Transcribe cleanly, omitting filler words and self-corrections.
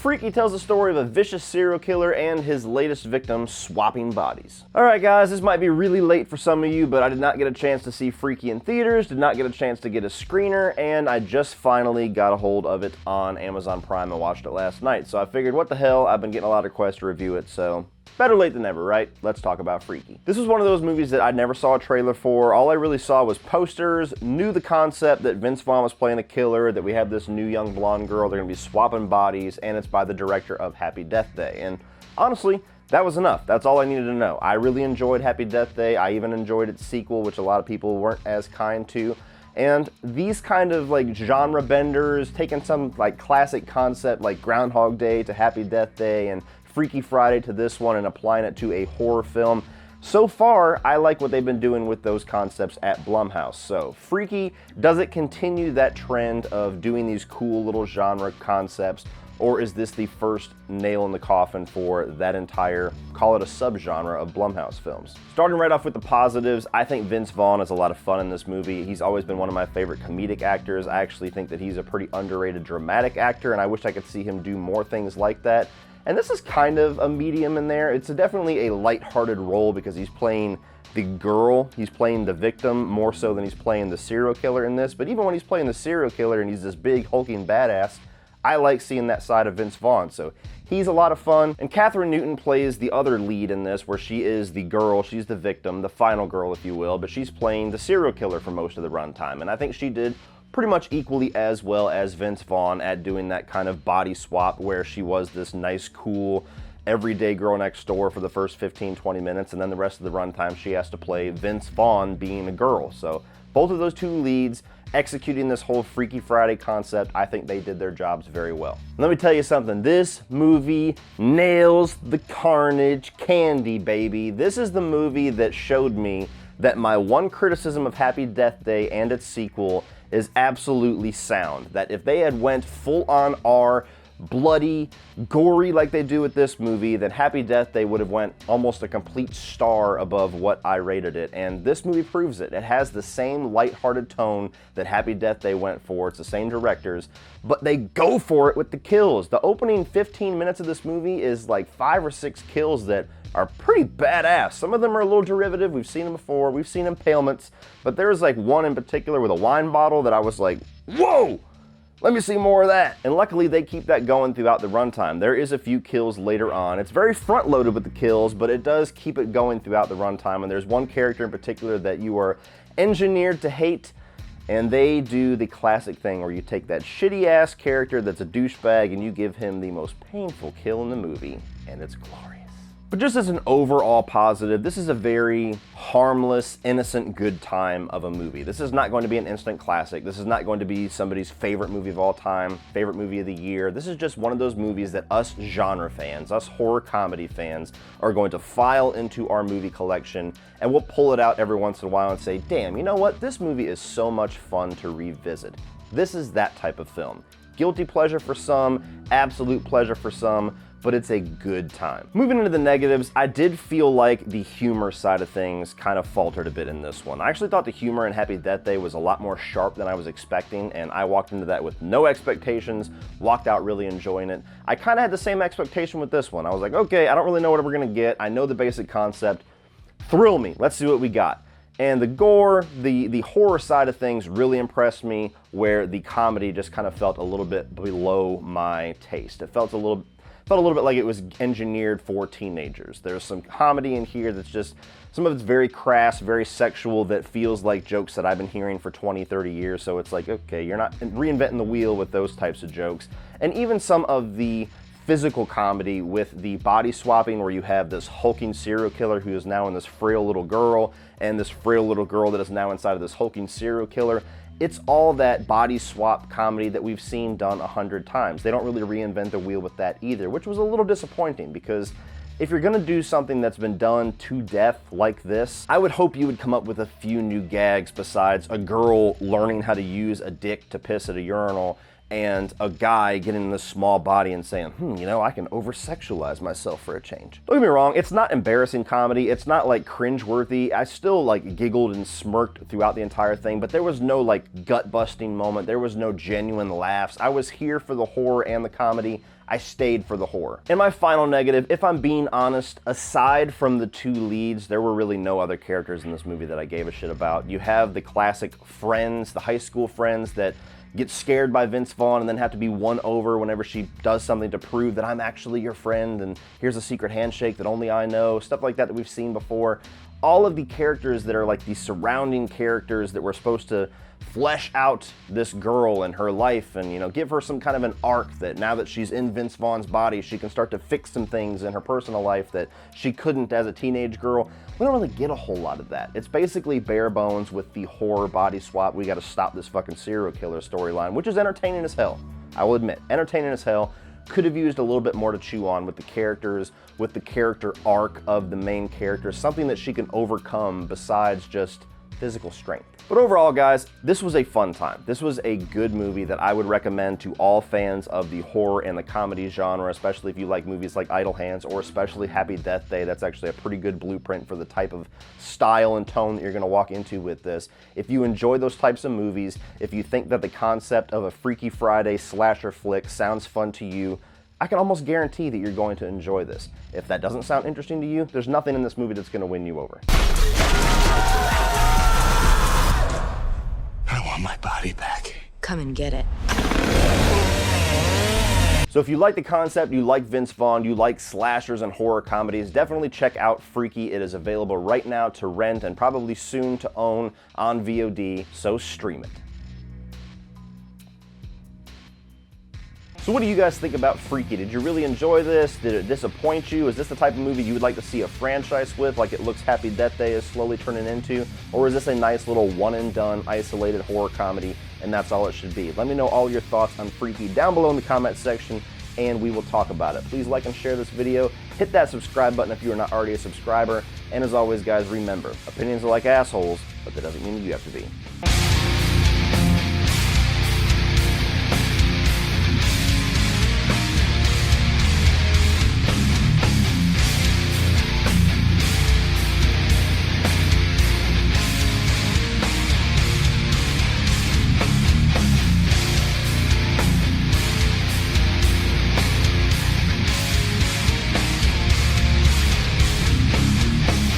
Freaky tells the story of a vicious serial killer and his latest victim swapping bodies. Alright guys, this might be really late for some of you, but I did not get a chance to see Freaky in theaters, did not get a chance to get a screener, and I just finally got a hold of it on Amazon Prime and watched it last night. So I figured, what the hell, I've been getting a lot of requests to review it, so better late than never, right? Let's talk about Freaky. This was one of those movies that I never saw a trailer for. All I really saw was posters, knew the concept that Vince Vaughn was playing a killer, that we have this new young blonde girl, they're gonna be swapping bodies, and it's by the director of Happy Death Day. And honestly, that was enough. That's all I needed to know. I really enjoyed Happy Death Day. I even enjoyed its sequel, which a lot of people weren't as kind to. And these kind of like genre benders, taking some like classic concept like Groundhog Day to Happy Death Day and Freaky Friday to this one and applying it to a horror film. So far, I like what they've been doing with those concepts at Blumhouse. So Freaky, does it continue that trend of doing these cool little genre concepts, or is this the first nail in the coffin for that entire, call it a subgenre of Blumhouse films? Starting right off with the positives, I think Vince Vaughn is a lot of fun in this movie. He's always been one of my favorite comedic actors. I actually think that he's a pretty underrated dramatic actor, and I wish I could see him do more things like that. And this is kind of a medium in there. It's definitely a lighthearted role because he's playing the girl, he's playing the victim more so than he's playing the serial killer in this. But even when he's playing the serial killer and he's this big hulking badass, I like seeing that side of Vince Vaughn. So he's a lot of fun. And Kathryn Newton plays the other lead in this, where she is the girl, she's the victim, the final girl if you will, but she's playing the serial killer for most of the runtime. And I think she did pretty much equally as well as Vince Vaughn at doing that kind of body swap where she was this nice, cool, everyday girl next door for the first 15-20 minutes, and then the rest of the runtime she has to play Vince Vaughn being a girl. So both of those two leads executing this whole Freaky Friday concept, I think they did their jobs very well. Let me tell you something, this movie nails the carnage candy, baby. This is the movie that showed me that my one criticism of Happy Death Day and its sequel is absolutely sound. That if they had went full on R, bloody, gory like they do with this movie, then Happy Death Day would have went almost a complete star above what I rated it. And this movie proves it. It has the same lighthearted tone that Happy Death Day went for. It's the same directors, but they go for it with the kills. The opening 15 minutes of this movie is like 5 or 6 kills that are pretty badass. Some of them are a little derivative. We've seen them before. We've seen impalements, but there's like one in particular with a wine bottle that I was like, whoa, let me see more of that. And luckily they keep that going throughout the runtime. There is a few kills later on. It's very front loaded with the kills, but it does keep it going throughout the runtime. And there's one character in particular that you are engineered to hate, and they do the classic thing where you take that shitty ass character that's a douchebag and you give him the most painful kill in the movie, and it's glorious. But just as an overall positive, this is a very harmless, innocent, good time of a movie. This is not going to be an instant classic. This is not going to be somebody's favorite movie of all time, favorite movie of the year. This is just one of those movies that us genre fans, us horror comedy fans, are going to file into our movie collection, and we'll pull it out every once in a while and say, damn, you know what? This movie is so much fun to revisit. This is that type of film. Guilty pleasure for some, absolute pleasure for some, but it's a good time. Moving into the negatives, I did feel like the humor side of things kind of faltered a bit in this one. I actually thought the humor in Happy Death Day was a lot more sharp than I was expecting, and I walked into that with no expectations, walked out really enjoying it. I kind of had the same expectation with this one. I was like, okay, I don't really know what we're gonna get. I know the basic concept. Thrill me, let's see what we got. And the gore, the horror side of things really impressed me, where the comedy just kind of felt a little bit below my taste. It felt a little bit like it was engineered for teenagers. There's some comedy in here that's just, some of it's very crass, very sexual, that feels like jokes that I've been hearing for 20, 30 years. So it's like, okay, you're not reinventing the wheel with those types of jokes. And even some of the physical comedy with the body swapping, where you have this hulking serial killer who is now in this frail little girl, and this frail little girl that is now inside of this hulking serial killer. It's all that body swap comedy that we've seen done 100 times. They don't really reinvent the wheel with that either, which was a little disappointing, because if you're gonna do something that's been done to death like this, I would hope you would come up with a few new gags besides a girl learning how to use a dick to piss at a urinal and a guy getting in this small body and saying, you know, I can over-sexualize myself for a change. Don't get me wrong, it's not embarrassing comedy, it's not like cringe-worthy. I still like giggled and smirked throughout the entire thing, but there was no like gut-busting moment, there was no genuine laughs. I was here for the horror and the comedy. I stayed for the horror. And my final negative, if I'm being honest, aside from the two leads, there were really no other characters in this movie that I gave a shit about. You have the classic friends, the high school friends that get scared by Vince Vaughn and then have to be won over whenever she does something to prove that I'm actually your friend and here's a secret handshake that only I know, stuff like that we've seen before. All of the characters that are like the surrounding characters that were supposed to flesh out this girl and her life and, you know, give her some kind of an arc that now that she's in Vince Vaughn's body, she can start to fix some things in her personal life that she couldn't as a teenage girl. We don't really get a whole lot of that. It's basically bare bones with the horror body swap. We got to stop this fucking serial killer storyline, which is entertaining as hell. I will admit, entertaining as hell. Could have used a little bit more to chew on with the characters, with the character arc of the main character, something that she can overcome besides just physical strength. But overall, guys, this was a fun time. This was a good movie that I would recommend to all fans of the horror and the comedy genre, especially if you like movies like Idle Hands or especially Happy Death Day. That's actually a pretty good blueprint for the type of style and tone that you're gonna walk into with this. If you enjoy those types of movies, if you think that the concept of a Freaky Friday slasher flick sounds fun to you, I can almost guarantee that you're going to enjoy this. If that doesn't sound interesting to you, there's nothing in this movie that's gonna win you over. I want my body back. Come and get it. So if you like the concept, you like Vince Vaughn, you like slashers and horror comedies, definitely check out Freaky. It is available right now to rent and probably soon to own on VOD, so stream it. So what do you guys think about Freaky? Did you really enjoy this? Did it disappoint you? Is this the type of movie you would like to see a franchise with, like it looks Happy Death Day is slowly turning into? Or is this a nice little one and done isolated horror comedy and that's all it should be? Let me know all your thoughts on Freaky down below in the comment section and we will talk about it. Please like and share this video. Hit that subscribe button if you are not already a subscriber. And as always, guys, remember, opinions are like assholes, but that doesn't mean you have to be.